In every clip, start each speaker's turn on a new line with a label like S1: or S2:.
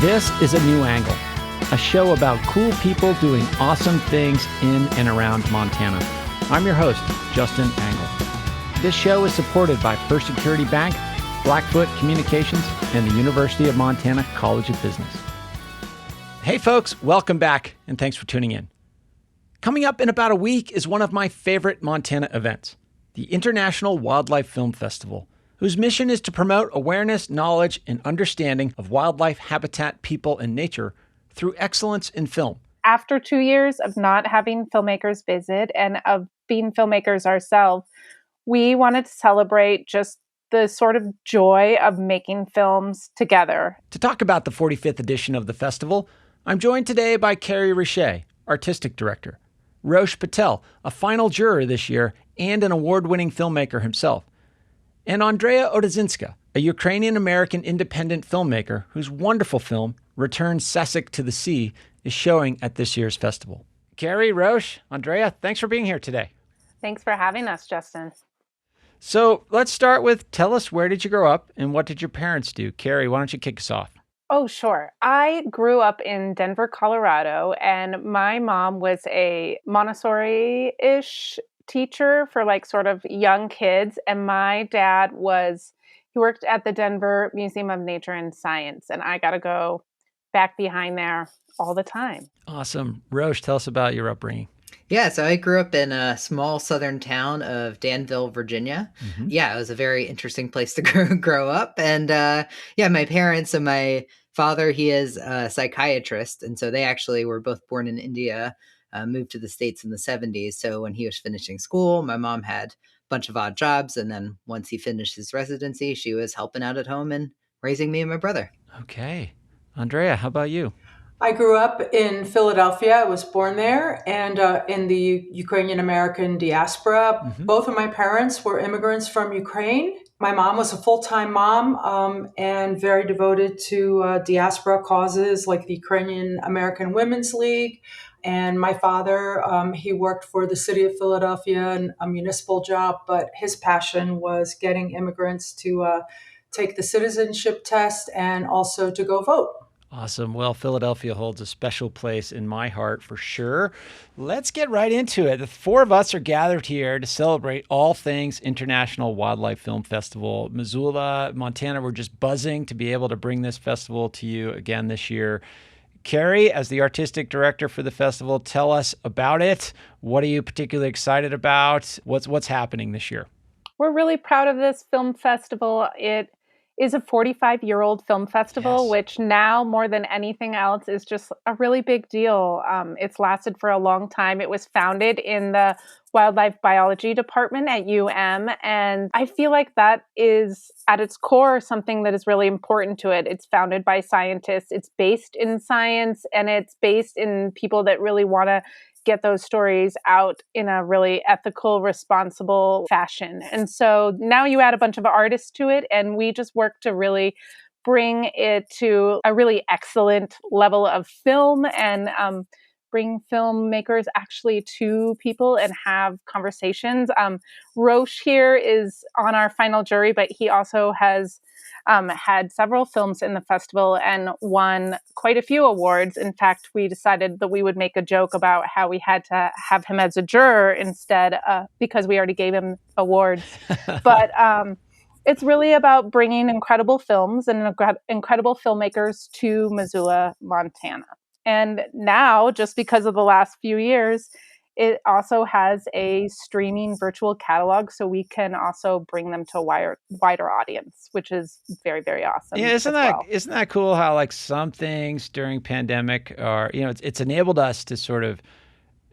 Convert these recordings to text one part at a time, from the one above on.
S1: This is A New Angle, a show about cool people doing awesome things in and around Montana. I'm your host, Justin Angle. This show is supported by First Security Bank, Blackfoot Communications, and the University of Montana College of Business. Hey folks, welcome back, and thanks for tuning in. Coming up in about a week is one of my favorite Montana events, the International Wildlife Film Festival, whose mission is to promote awareness, knowledge, and understanding of wildlife habitat, people, and nature through excellence in film.
S2: After 2 years of not having filmmakers visit and of being filmmakers ourselves, we wanted to celebrate just the sort of joy of making films together.
S1: To talk about the 45th edition of the festival, I'm joined today by Carrie Richer, Artistic Director, Rosh Patel, a Final Juror this year and an award-winning filmmaker himself, and Andrea Odezynska, a Urkainian-American independent filmmaker whose wonderful film, Return Sasyk to the Sea, is showing at this year's festival. Carrie, Rosh, Andrea, thanks for being here today.
S2: Thanks for having us, Justin.
S1: So let's start with, tell us, where did you grow up and what did your parents do? Carrie, why don't you kick us off?
S2: Oh, sure. I grew up in Denver, Colorado, and my mom was a Montessori-ish teacher for like sort of young kids. And my dad he worked at the Denver Museum of Nature and Science. And I got to go back behind there all the time.
S1: Awesome. Rosh, tell us about your upbringing.
S3: Yeah, so I grew up in a small southern town of Danville, Virginia. Mm-hmm. Yeah, it was a very interesting place to grow up. And my parents and my father, he is a psychiatrist. And so they actually were both born in India, moved to the States in the 70s. So when he was finishing school, my mom had a bunch of odd jobs. And then once he finished his residency, she was helping out at home and raising me and my brother.
S1: Okay. Andrea, how about you?
S4: I grew up in Philadelphia. I was born there and in the Ukrainian-American diaspora. Mm-hmm. Both of my parents were immigrants from Ukraine. My mom was a full-time mom and very devoted to diaspora causes like the Ukrainian-American Women's League. And my father, he worked for the city of Philadelphia in a municipal job, but his passion was getting immigrants to take the citizenship test and also to go vote.
S1: Awesome. Well, Philadelphia holds a special place in my heart for sure. Let's get right into it. The four of us are gathered here to celebrate all things International Wildlife Film Festival. Missoula, Montana, we're just buzzing to be able to bring this festival to you again this year. Carrie, as the artistic director for the festival, tell us about it. What are you particularly excited about? What's happening this year?
S2: We're really proud of this film festival. It is a 45-year-old film festival, yes, which now more than anything else is just a really big deal. It's lasted for a long time. It was founded in the wildlife biology department at UM. And I feel like that is at its core something that is really important to it. It's founded by scientists. It's based in science and it's based in people that really want to get those stories out in a really ethical, responsible fashion. And so now you add a bunch of artists to it, and we just work to really bring it to a really excellent level of film and bring filmmakers actually to people and have conversations. Rosh here is on our final jury, but he also has had several films in the festival and won quite a few awards. In fact, we decided that we would make a joke about how we had to have him as a juror instead because we already gave him awards. But it's really about bringing incredible films and incredible filmmakers to Missoula, Montana. And now, just because of the last few years, it also has a streaming virtual catalog, so we can also bring them to a wider audience, which is very, very awesome.
S1: Yeah, isn't that cool? How like some things during pandemic are, it's enabled us to sort of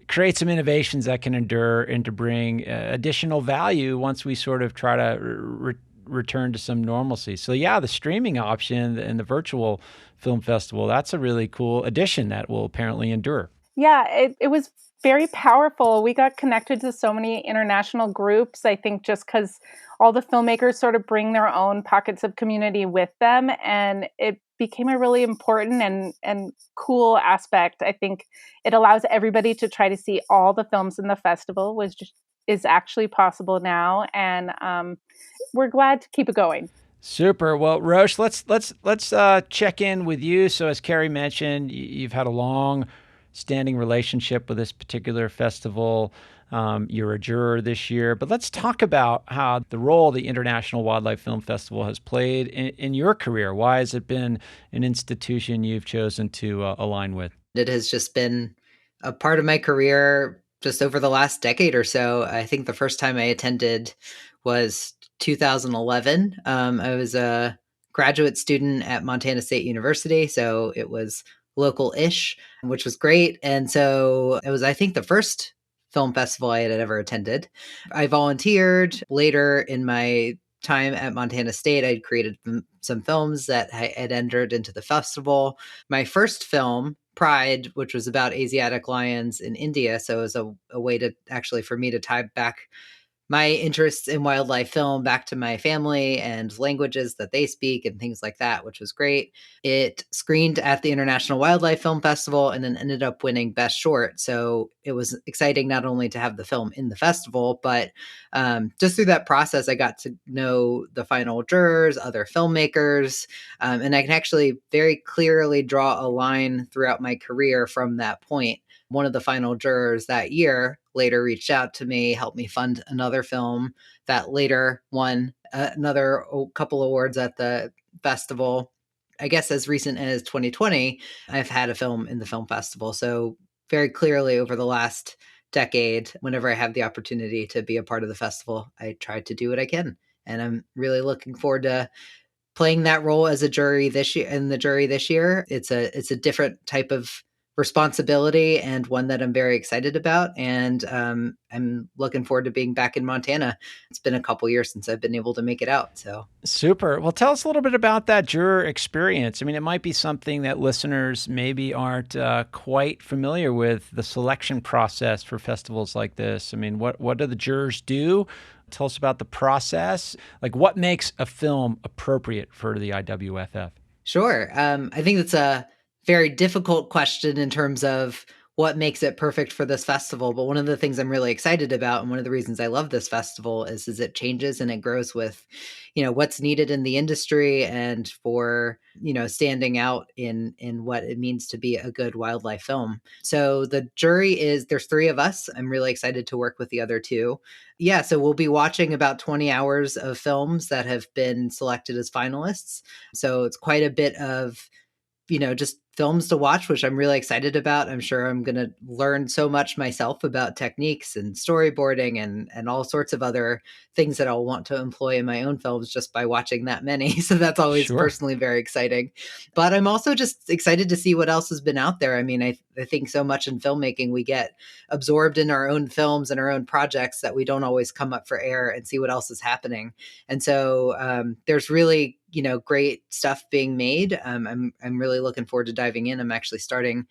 S1: create some innovations that can endure and to bring additional value once we sort of try to return to some normalcy. So yeah, the streaming option and the virtual film festival, that's a really cool addition that will apparently endure.
S2: Yeah, it was very powerful. We got connected to so many international groups, I think just because all the filmmakers sort of bring their own pockets of community with them. And it became a really important and cool aspect. I think it allows everybody to try to see all the films in the festival, which is actually possible now. And we're glad to keep it going.
S1: Super. Well, Rosh, let's check in with you. So, as Carrie mentioned, you've had a long-standing relationship with this particular festival. You're a juror this year, but let's talk about how the role the International Wildlife Film Festival has played in your career. Why has it been an institution you've chosen to align with?
S3: It has just been a part of my career just over the last decade or so. I think the first time I attended was 2011. I was a graduate student at Montana State University, so it was local-ish, which was great. And so it was, I think, the first film festival I had ever attended. I volunteered later in my time at Montana State. I created some films that had entered into the festival. My first film, Pride, which was about Asiatic lions in India. So it was a way to actually for me to tie back my interests in wildlife film back to my family and languages that they speak and things like that, which was great. It screened at the International Wildlife Film Festival and then ended up winning Best Short. So it was exciting not only to have the film in the festival, but just through that process, I got to know the final jurors, other filmmakers, and I can actually very clearly draw a line throughout my career from that point. One of the final jurors that year later reached out to me, helped me fund another film that later won another couple awards at the festival. I guess as recent as 2020, I've had a film in the film festival. So very clearly over the last decade, whenever I have the opportunity to be a part of the festival, I try to do what I can. And I'm really looking forward to playing that role as a jury this year in the jury this year. It's a different type of responsibility and one that I'm very excited about. And I'm looking forward to being back in Montana. It's been a couple years since I've been able to make it out. So
S1: super. Well, tell us a little bit about that juror experience. I mean, it might be something that listeners maybe aren't quite familiar with, the selection process for festivals like this. I mean, what do the jurors do? Tell us about the process. Like, what makes a film appropriate for the IWFF?
S3: Sure. I think that's a very difficult question in terms of what makes it perfect for this festival. But one of the things I'm really excited about, and one of the reasons I love this festival is it changes and it grows with, what's needed in the industry and for, standing out in what it means to be a good wildlife film. So the jury there's 3 of us. I'm really excited to work with the other 2. Yeah, so we'll be watching about 20 hours of films that have been selected as finalists. So it's quite a bit of just films to watch, which I'm really excited about. I'm sure I'm going to learn so much myself about techniques and storyboarding and all sorts of other things that I'll want to employ in my own films just by watching that many. So that's always personally very exciting. But I'm also just excited to see what else has been out there. I mean, I think so much in filmmaking, we get absorbed in our own films and our own projects that we don't always come up for air and see what else is happening. And so there's really great stuff being made. I'm really looking forward to diving in. I'm actually starting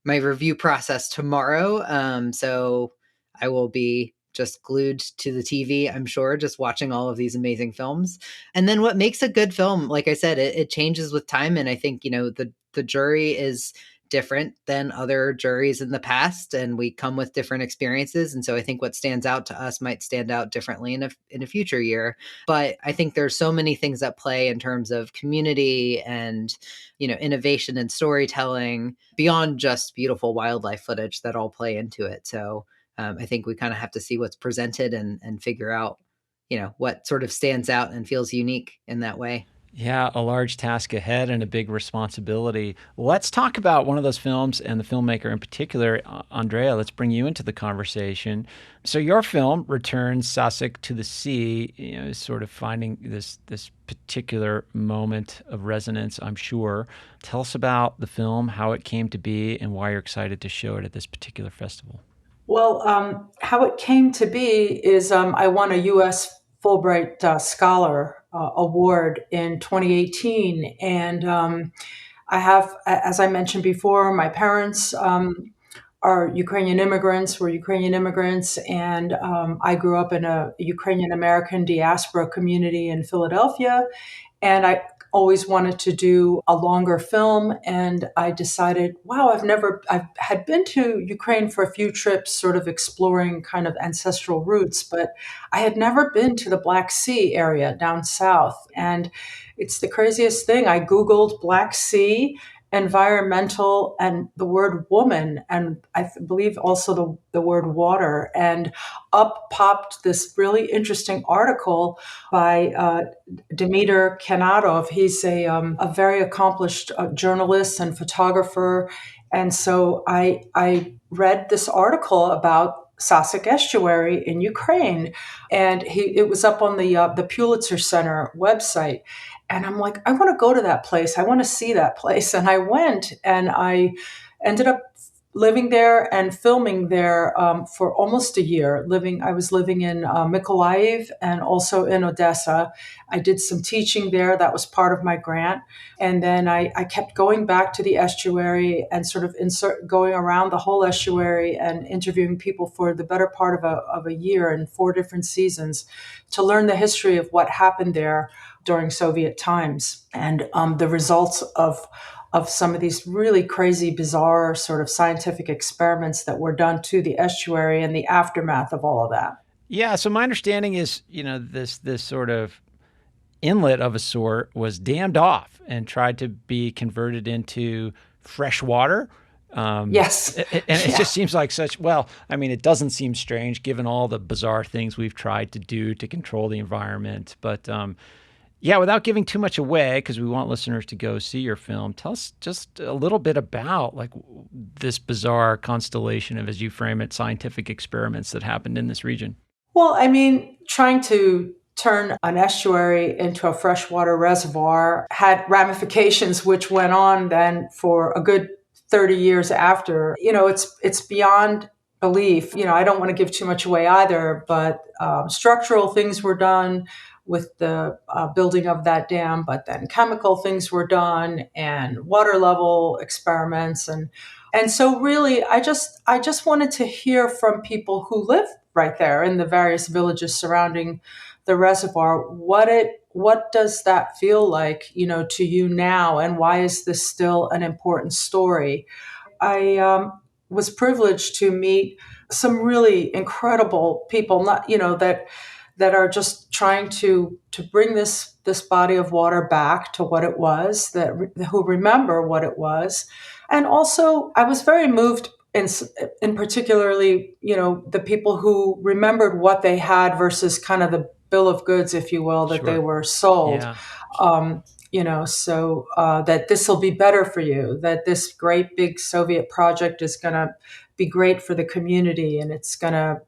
S3: my review process tomorrow. So I will be just glued to the TV, I'm sure, just watching all of these amazing films. And then what makes a good film, like I said, it changes with time. And I think, the jury is different than other juries in the past, and we come with different experiences. And so I think what stands out to us might stand out differently in a future year. But I think there's so many things at play in terms of community and, innovation and storytelling beyond just beautiful wildlife footage that all play into it. So I think we kind of have to see what's presented and figure out, what sort of stands out and feels unique in that way.
S1: Yeah, a large task ahead and a big responsibility. Let's talk about one of those films and the filmmaker in particular. Andrea, let's bring you into the conversation. So your film returns Sasyk to the sea, sort of finding this particular moment of resonance, I'm sure. Tell us about the film, how it came to be, and why you're excited to show it at this particular festival.
S4: Well, how it came to be is I won a U.S. Fulbright Scholar Award in 2018. And I have, as I mentioned before, my parents are Ukrainian immigrants, were Ukrainian immigrants, and I grew up in a Ukrainian-American diaspora community in Philadelphia. And always wanted to do a longer film. And I decided, wow, I had been to Ukraine for a few trips, sort of exploring kind of ancestral roots, but I had never been to the Black Sea area down south. And it's the craziest thing. I Googled Black Sea environmental and the word woman, and I believe also the word water. And up popped this really interesting article by Dmitry Kanatov. He's a very accomplished journalist and photographer. And so I read this article about Sasyk estuary in Ukraine, and it was up on the Pulitzer Center website. And I'm like, I want to go to that place. I want to see that place. And I went, and I ended up living there and filming there for almost a year. I was living in Mykolaiv and also in Odessa. I did some teaching there. That was part of my grant. And then I kept going back to the estuary and sort of going around the whole estuary and interviewing people for the better part of a year in 4 different seasons to learn the history of what happened there during Soviet times and the results of some of these really crazy, bizarre sort of scientific experiments that were done to the estuary and the aftermath of all of that.
S1: Yeah. So my understanding is, this sort of inlet of a sort was dammed off and tried to be converted into fresh water.
S4: Yes.
S1: And it just seems like it doesn't seem strange given all the bizarre things we've tried to do to control the environment. But without giving too much away, because we want listeners to go see your film, tell us just a little bit about this bizarre constellation of, as you frame it, scientific experiments that happened in this region.
S4: Well, trying to turn an estuary into a freshwater reservoir had ramifications which went on then for a good 30 years after. It's beyond belief. I don't want to give too much away either, but structural things were done with the building of that dam, but then chemical things were done and water level experiments. And so really, I just wanted to hear from people who live right there in the various villages surrounding the reservoir. What does that feel like, to you now? And why is this still an important story? I was privileged to meet some really incredible people, that are just trying to bring this body of water back to what it was, who remember what it was. And also, I was very moved in particularly, the people who remembered what they had versus kind of the bill of goods, if you will, that
S1: Sure.
S4: they were sold.
S1: Yeah.
S4: So that this will be better for you, that this great big Soviet project is going to be great for the community, and it's going to,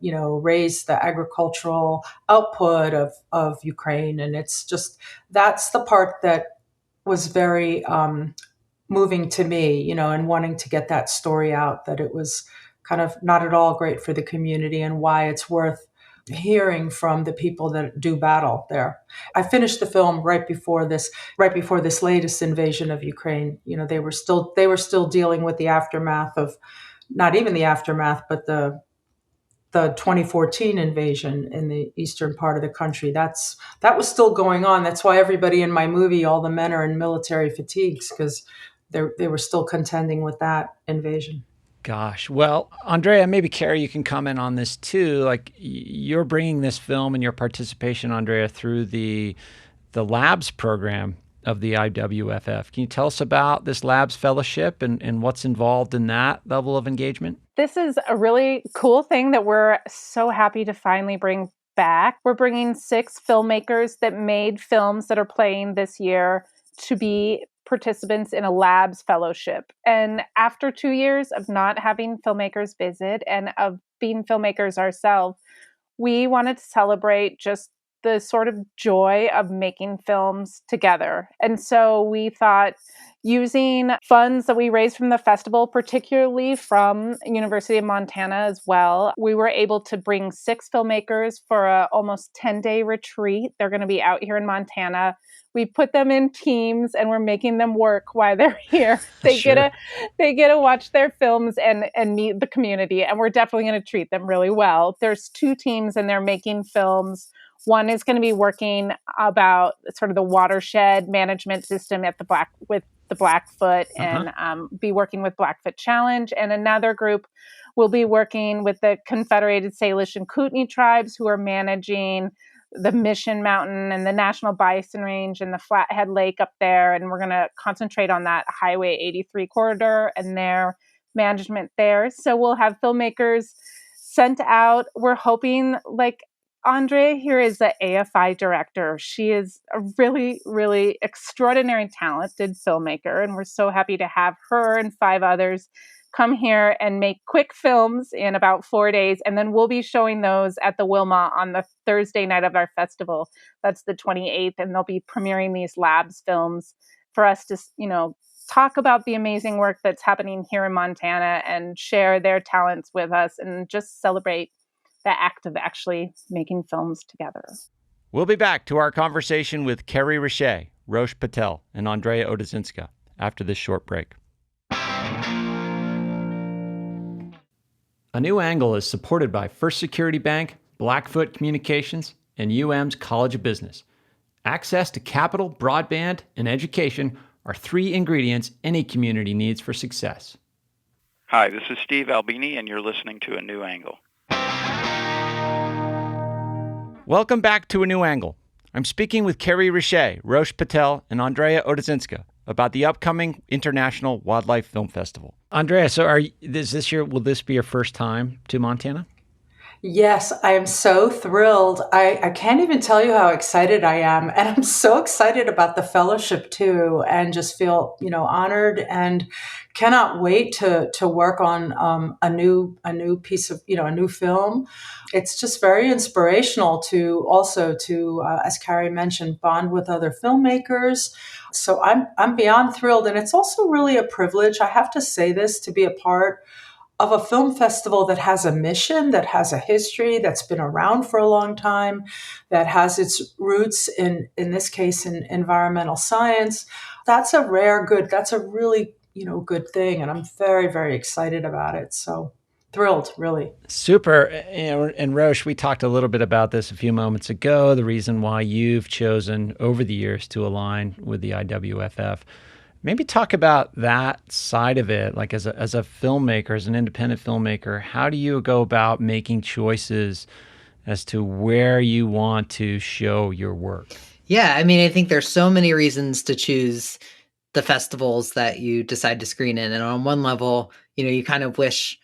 S4: raise the agricultural output of Ukraine. And it's just, that's the part that was very moving to me, and wanting to get that story out, that it was kind of not at all great for the community and why it's worth hearing from the people that do battle there. I finished the film right before this latest invasion of Ukraine. They were still dealing with the aftermath of, not even the aftermath, but the 2014 invasion in the eastern part of the country. That was still going on. That's why everybody in my movie, all the men are in military fatigues, because they were still contending with that invasion.
S1: Gosh. Well, Andrea, maybe Carrie, you can comment on this too. You're bringing this film and your participation, Andrea, through the Labs program of the IWFF. Can you tell us about this Labs fellowship and what's involved in that level of engagement?
S2: This is a really cool thing that we're so happy to finally bring back. We're bringing 6 filmmakers that made films that are playing this year to be participants in a Labs fellowship. And after 2 years of not having filmmakers visit and of being filmmakers ourselves, we wanted to celebrate just the sort of joy of making films together. And so we thought, using funds that we raised from the festival, particularly from University of Montana as well. We were able to bring 6 filmmakers for a almost 10-day retreat. They're going to be out here in Montana. We put them in teams and we're making them work while they're here. They get to watch their films and meet the community, and we're definitely going to treat them really well. There's 2 teams and they're making films. One is going to be working about sort of the watershed management system at with the Blackfoot and be working with Blackfoot Challenge. And another group will be working with the Confederated Salish and Kootenai tribes who are managing the Mission Mountain and the National Bison Range and the Flathead Lake up there. And we're going to concentrate on that Highway 83 corridor and their management there. So we'll have filmmakers sent out. We're hoping, like, Andrea here is the AFI director. She is a really, really extraordinary, talented filmmaker. And we're so happy to have her and 5 others come here and make quick films in about 4 days. And then we'll be showing those at the Wilma on the Thursday night of our festival. That's the 28th. And they'll be premiering these labs films for us to, talk about the amazing work that's happening here in Montana and share their talents with us and just celebrate the act of actually making films together.
S1: We'll be back to our conversation with Carrie Richer, Rosh Patel, and Andrea Odezynska after this short break. A New Angle is supported by First Security Bank, Blackfoot Communications, and UM's College of Business. Access to capital, broadband, and education are 3 ingredients any community needs for success.
S5: Hi, this is Steve Albini, and you're listening to A New Angle.
S1: Welcome back to A New Angle. I'm speaking with Carrie Richer, Rosh Patel, and Andrea Odezynska about the upcoming International Wildlife Film Festival. Andrea, so this year, will this be your first time to Montana?
S4: Yes, I am so thrilled. I can't even tell you how excited I am. And I'm so excited about the fellowship too, and just feel, honored and cannot wait to work on a new piece of, a new film. It's just very inspirational to also as Carrie mentioned, bond with other filmmakers. So I'm beyond thrilled. And it's also really a privilege, I have to say this, to be a part of a film festival that has a mission, that has a history, that's been around for a long time, that has its roots in this case, in environmental science. That's a really, good thing. And I'm very, very excited about it. So thrilled, really.
S1: Super. And Rosh, we talked a little bit about this a few moments ago, the reason why you've chosen over the years to align with the IWFF. Maybe talk about that side of it, like as a filmmaker, as an independent filmmaker, how do you go about making choices as to where you want to show your work?
S3: Yeah, I think there's so many reasons to choose the festivals that you decide to screen in. And on one level, you kind of wish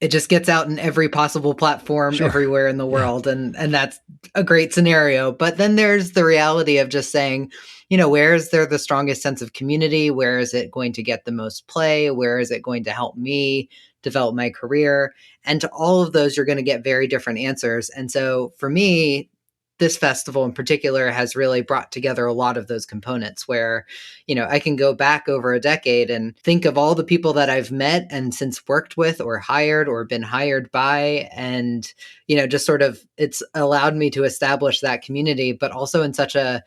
S3: it just gets out in every possible platform everywhere in the world. And that's a great scenario. But then there's the reality of just saying, where is there the strongest sense of community? Where is it going to get the most play? Where is it going to help me develop my career? And to all of those, you're going to get very different answers. And so for me, this festival in particular has really brought together a lot of those components where, I can go back over a decade and think of all the people that I've met and since worked with or hired or been hired by. And, just sort of, it's allowed me to establish that community, but also in such a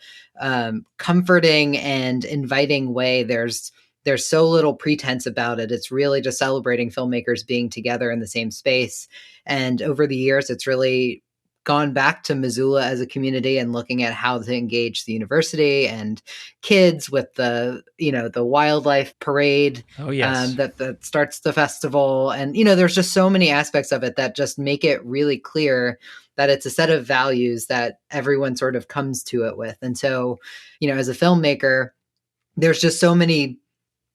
S3: comforting and inviting way. There's so little pretense about it. It's really just celebrating filmmakers being together in the same space. And over the years, it's really gone back to Missoula as a community and looking at how to engage the university and kids with the wildlife parade.
S1: Oh, yes.
S3: That starts the festival. And, there's just so many aspects of it that just make it really clear that it's a set of values that everyone sort of comes to it with. And so, as a filmmaker, there's just so many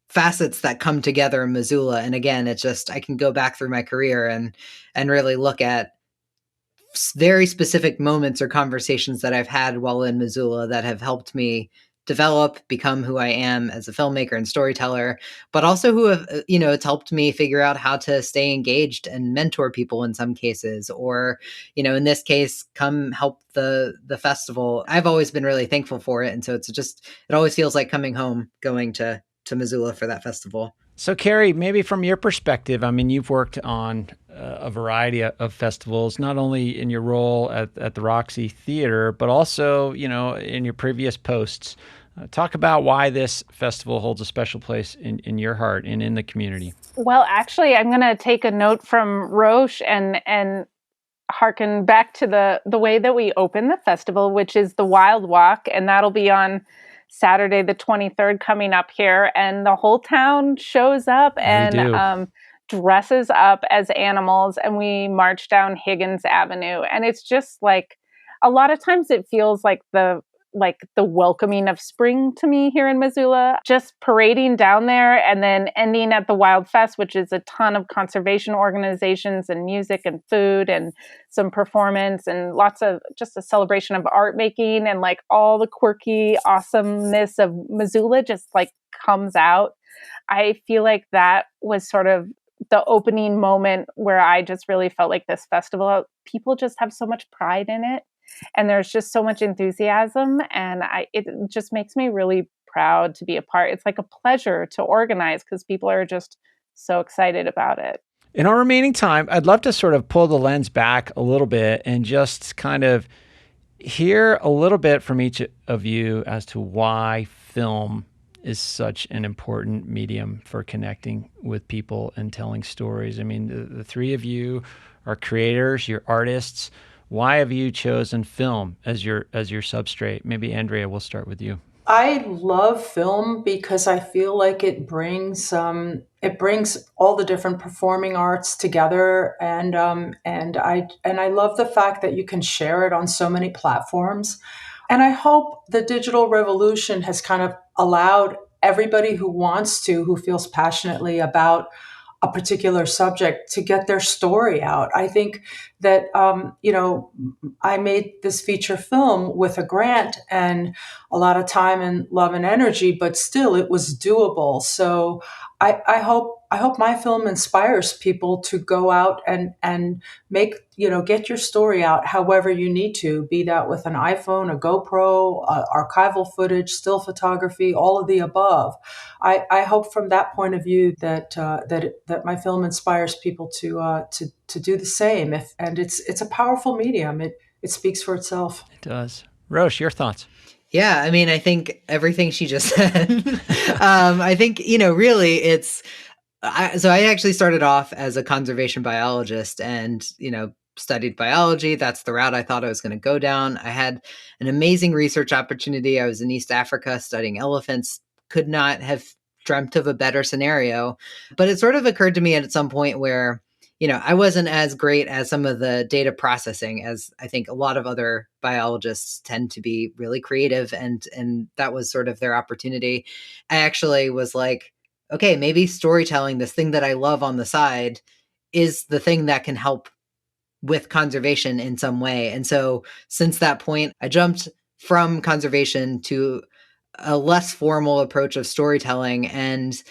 S3: facets that come together in Missoula. And again, it's just, I can go back through my career and really look at very specific moments or conversations that I've had while in Missoula that have helped me develop, become who I am as a filmmaker and storyteller, but also who have, it's helped me figure out how to stay engaged and mentor people in some cases, or, in this case, come help the festival. I've always been really thankful for it. And so it always feels like coming home, going to to Missoula for that festival.
S1: So, Carrie, maybe from your perspective, I mean, you've worked on a variety of festivals, not only in your role at the Roxy Theater, but also, in your previous posts. Talk about why this festival holds a special place in your heart and in the community.
S2: Well, actually, I'm going to take a note from Rosh and harken back to the way that we open the festival, which is the Wild Walk, and that'll be on Saturday the 23rd coming up here, and the whole town shows up and dresses up as animals, and we march down Higgins Avenue, and it's just like a lot of times it feels like the welcoming of spring to me here in Missoula, just parading down there and then ending at the Wild Fest, which is a ton of conservation organizations and music and food and some performance and lots of just a celebration of art making, and like all the quirky awesomeness of Missoula just like comes out. I feel like that was sort of the opening moment where I just really felt like this festival, people just have so much pride in it. And there's just so much enthusiasm, and it just makes me really proud to be a part. It's like a pleasure to organize because people are just so excited about it.
S1: In our remaining time, I'd love to sort of pull the lens back a little bit and just kind of hear a little bit from each of you as to why film is such an important medium for connecting with people and telling stories. I mean, the three of you are creators, you're artists. Why have you chosen film as your substrate? Maybe Andrea, we'll start with you.
S4: I love film because I feel like it brings all the different performing arts together, and I love the fact that you can share it on so many platforms. And I hope the digital revolution has kind of allowed everybody who feels passionately about a particular subject to get their story out. I think that, I made this feature film with a grant and a lot of time and love and energy, but still it was doable. So I hope my film inspires people to go out and make, get your story out however you need to, be that with an iPhone, a GoPro, archival footage, still photography, all of the above. I hope from that point of view that my film inspires people to do the same. And it's a powerful medium. It speaks for itself.
S1: It does. Rosh, your thoughts?
S3: Yeah, I mean, I think everything she just said. I think, really it's, so I actually started off as a conservation biologist and, studied biology. That's the route I thought I was going to go down. I had an amazing research opportunity. I was in East Africa studying elephants, could not have dreamt of a better scenario. But it sort of occurred to me at some point where, I wasn't as great as some of the data processing as I think a lot of other biologists tend to be really creative. And that was sort of their opportunity. I actually was like, okay, maybe storytelling, this thing that I love on the side, is the thing that can help with conservation in some way. And so since that point, I jumped from conservation to a less formal approach of storytelling. And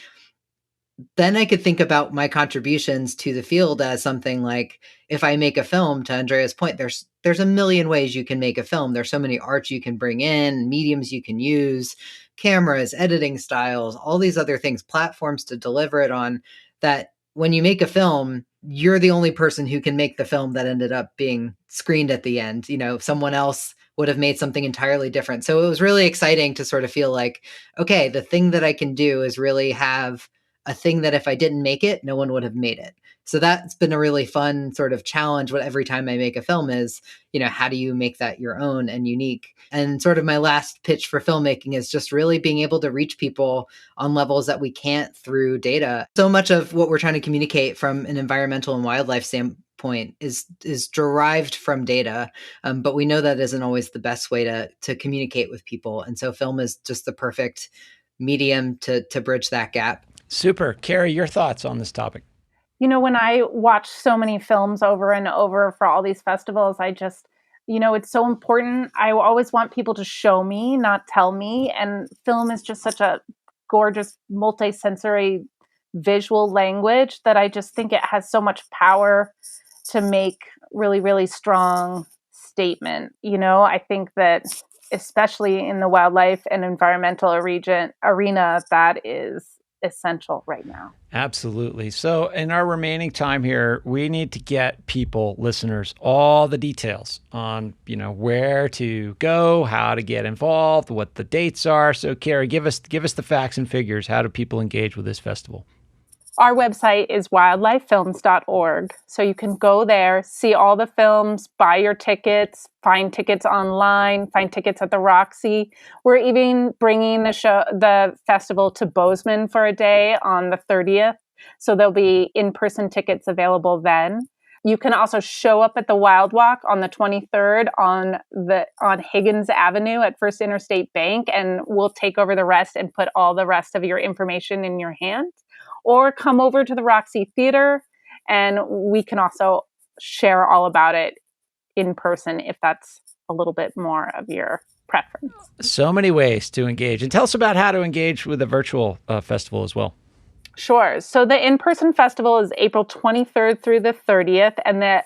S3: then I could think about my contributions to the field as something like, if I make a film, to Andrea's point, there's a million ways you can make a film. There's so many arts you can bring in, mediums you can use, cameras, editing styles, all these other things, platforms to deliver it on, that when you make a film, you're the only person who can make the film that ended up being screened at the end. Someone else would have made something entirely different. So it was really exciting to sort of feel like, okay, the thing that I can do is really have a thing that if I didn't make it, no one would have made it. So that's been a really fun sort of challenge. What every time I make a film is, how do you make that your own and unique? And sort of my last pitch for filmmaking is just really being able to reach people on levels that we can't through data. So much of what we're trying to communicate from an environmental and wildlife standpoint is derived from data. But we know that isn't always the best way to communicate with people. And so film is just the perfect medium to bridge that gap.
S1: Super. Carrie, your thoughts on this topic?
S2: When I watch so many films over and over for all these festivals, I just, it's so important. I always want people to show me, not tell me. And film is just such a gorgeous, multi-sensory visual language that I just think it has so much power to make really, really strong statement. I think that especially in the wildlife and environmental arena, that is essential right now.
S1: Absolutely. So in our remaining time here, we need to get people, listeners, all the details on, where to go, how to get involved, what the dates are. So Carrie, give us the facts and figures. How do people engage with this festival?
S2: Our website is wildlifefilms.org. So you can go there, see all the films, buy your tickets, find tickets online, find tickets at the Roxy. We're even bringing the festival to Bozeman for a day on the 30th. So there'll be in-person tickets available then. You can also show up at the Wild Walk on the 23rd on Higgins Avenue at First Interstate Bank, and we'll take over the rest and put all the rest of your information in your hand. Or come over to the Roxy Theater, and we can also share all about it in person if that's a little bit more of your preference.
S1: So many ways to engage. And tell us about how to engage with the virtual festival as well.
S2: Sure. So the in-person festival is April 23rd through the 30th, and the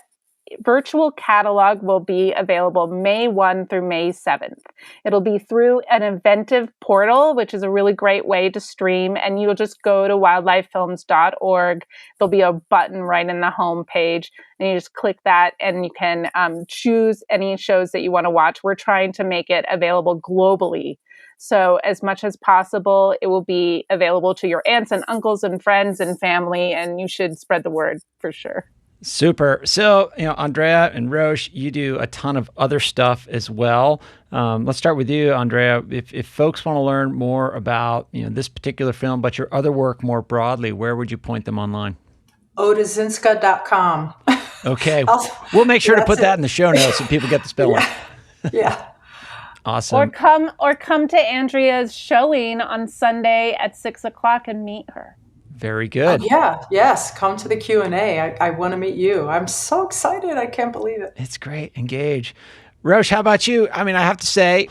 S2: virtual catalog will be available May 1 through May 7th. It'll be through an Inventive portal, which is a really great way to stream, and you'll just go to wildlifefilms.org. There'll be a button right in the home page, and you just click that, and you can choose any shows that you want to watch. We're trying to make it available globally. So as much as possible, it will be available to your aunts and uncles and friends and family, and you should spread the word for sure.
S1: Super. So, Andrea and Rosh, you do a ton of other stuff as well. Let's start with you, Andrea. If folks want to learn more about, this particular film, but your other work more broadly, where would you point them online?
S4: Odezynska.com.
S1: Okay. We'll make sure to put that in the show notes so people get the spelling.
S4: Yeah.
S1: Awesome.
S2: Or come to Andrea's showing on Sunday at 6:00 and meet her.
S1: Very good.
S4: Yes. Come to the Q&A. I want to meet you. I'm so excited. I can't believe it.
S1: It's great. Engage. Rosh, how about you? I mean, I have to say,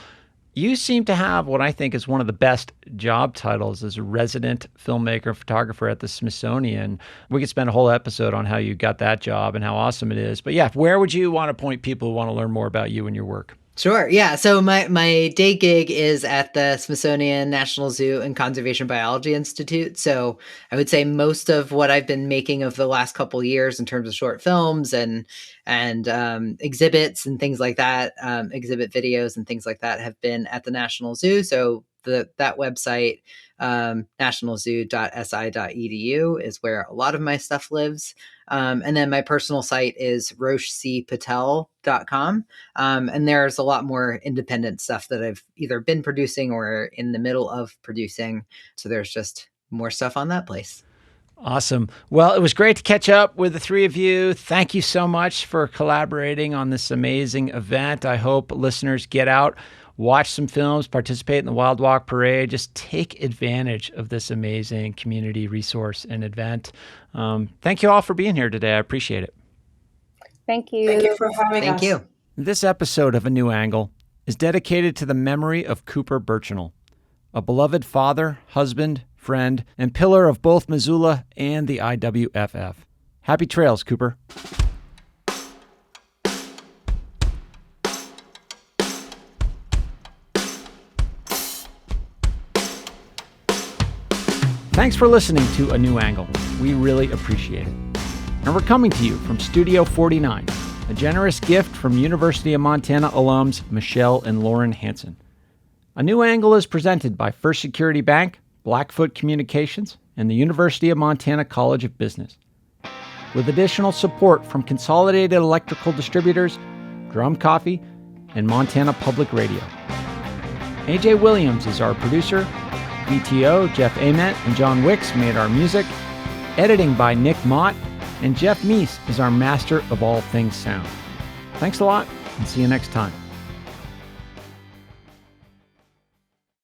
S1: you seem to have what I think is one of the best job titles as a resident filmmaker, photographer at the Smithsonian. We could spend a whole episode on how you got that job and how awesome it is. But yeah, where would you want to point people who want to learn more about you and your work?
S3: Sure. Yeah. So my day gig is at the Smithsonian National Zoo and Conservation Biology Institute. So I would say most of what I've been making over the last couple of years in terms of short films and exhibits and things like that, exhibit videos and things like that have been at the National Zoo. So that website, nationalzoo.si.edu, is where a lot of my stuff lives. And then my personal site is roshpatel.com. And there's a lot more independent stuff that I've either been producing or in the middle of producing. So there's just more stuff on that place.
S1: Awesome. Well, it was great to catch up with the three of you. Thank you so much for collaborating on this amazing event. I hope listeners get out, watch some films, participate in the Wild Walk Parade. Just take advantage of this amazing community resource and event. Thank you all for being here today. I appreciate it.
S2: Thank you.
S4: Thank you for having us.
S3: Thank you.
S1: This episode of A New Angle is dedicated to the memory of Cooper Burchinal, a beloved father, husband, friend, and pillar of both Missoula and the IWFF. Happy trails, Cooper. Thanks for listening to A New Angle. We really appreciate it. And we're coming to you from Studio 49, a generous gift from University of Montana alums Michelle and Lauren Hansen. A New Angle is presented by First Security Bank, Blackfoot Communications, and the University of Montana College of Business, with additional support from Consolidated Electrical Distributors, Drum Coffee, and Montana Public Radio. AJ Williams is our producer. VTO, Jeff Ament, and John Wicks made our music. Editing by Nick Mott, and Jeff Meese is our master of all things sound. Thanks a lot, and see you next time.